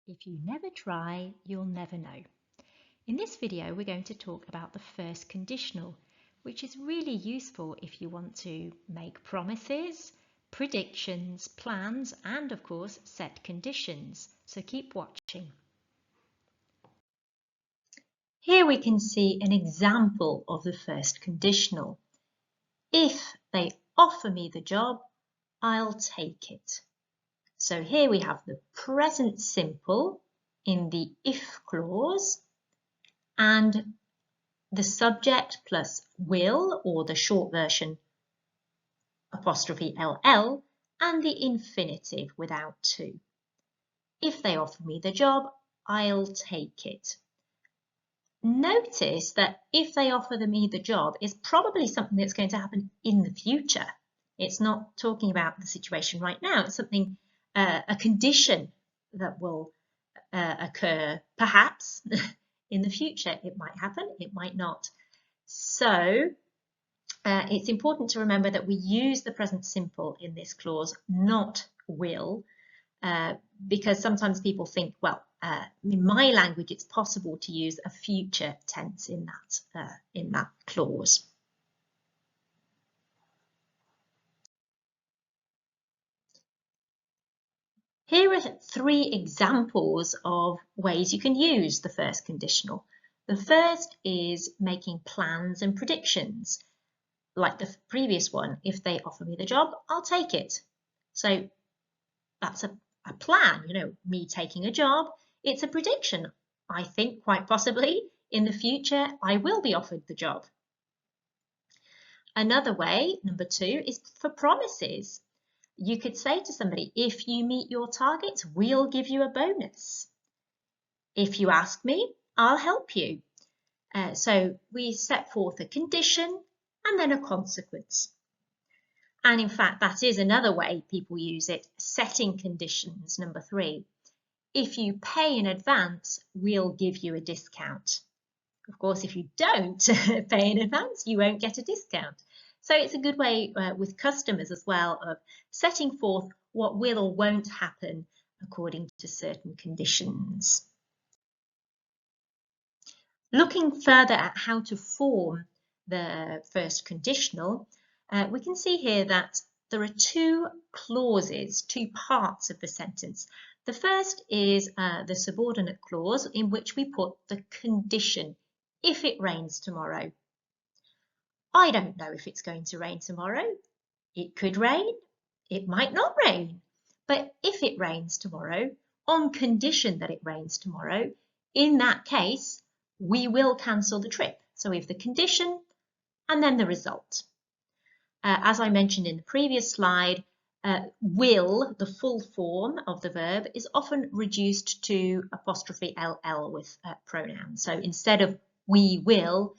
If you never try, you'll never know. In this video, we're going to talk about the first conditional, which is really useful if you want to make promises, predictions, plans, and of course, set conditions. So keep watching. Here we can see an example of the first conditional. If they offer me the job, I'll take it. So here we have the present simple in the if clause and the subject plus will, or the short version apostrophe LL, and the infinitive without to. If they offer me the job, I'll take it. Notice that if they offer me the job is probably something that's going to happen in the future. It's not talking about the situation right now. It's something, a condition that will occur perhaps in the future. It might happen, it might not. So it's important to remember that we use the present simple in this clause, not will, because sometimes people think, well, in my language, it's possible to use a future tense in that clause. Here are 3 examples of ways you can use the first conditional. The first is making plans and predictions. Like the previous one, if they offer me the job, I'll take it. So that's a plan, me taking a job. It's a prediction. I think quite possibly in the future I will be offered the job. Another way, number 2, is for promises. You could say to somebody, if you meet your targets, we'll give you a bonus. If you ask me, I'll help you. So we set forth a condition and then a consequence. And in fact, that is another way people use it, setting conditions, number 3. If you pay in advance, we'll give you a discount. Of course, if you don't pay in advance, you won't get a discount. So it's a good way with customers as well of setting forth what will or won't happen according to certain conditions. Looking further at how to form the first conditional, we can see here that there are 2 clauses, 2 parts of the sentence. The first is the subordinate clause in which we put the condition, if it rains tomorrow. I don't know if it's going to rain tomorrow. It could rain, it might not rain. But if it rains tomorrow, on condition that it rains tomorrow, in that case, we will cancel the trip. So we have the condition and then the result. As I mentioned in the previous slide, will, the full form of the verb, is often reduced to apostrophe LL with pronouns. So instead of we will,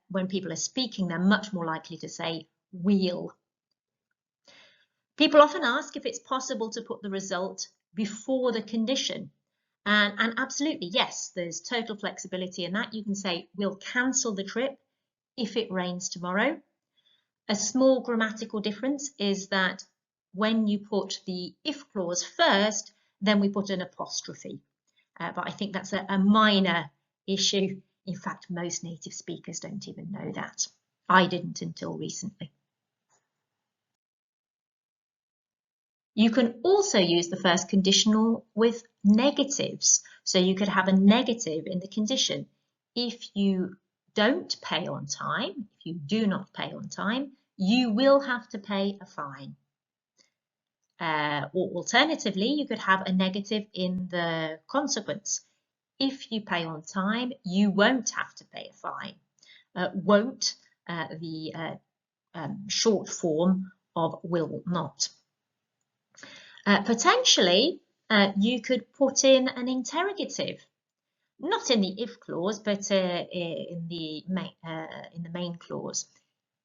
when people are speaking, they're much more likely to say we'll. People often ask if it's possible to put the result before the condition. And absolutely, yes, there's total flexibility in that. You can say, we'll cancel the trip if it rains tomorrow. A small grammatical difference is that when you put the if clause first, then we put an apostrophe. But I think that's a minor issue. In fact, most native speakers don't even know that. I didn't until recently. You can also use the first conditional with negatives. So you could have a negative in the condition. If you don't pay on time, if you do not pay on time, you will have to pay a fine. Or alternatively, you could have a negative in the consequence. If you pay on time, you won't have to pay a fine. Won't, the short form of will not. Potentially, you could put in an interrogative, not in the if clause, but in the main clause.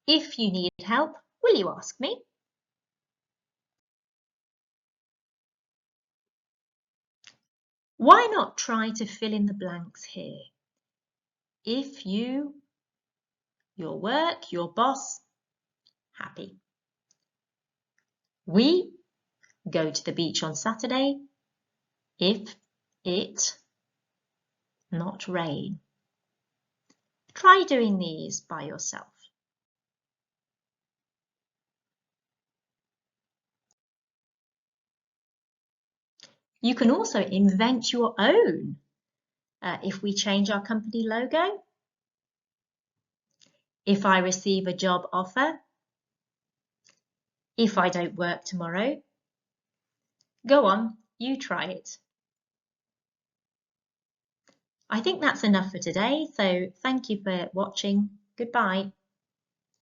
If you need help, will you ask me? Why not try to fill in the blanks here? If you, your work, your boss, happy. We go to the beach on Saturday if It, not rain. Try doing these by yourself. You can also invent your own. If we change our company logo, if I receive a job offer, if I don't work tomorrow. Go on, you try it. I think that's enough for today, so thank you for watching. Goodbye.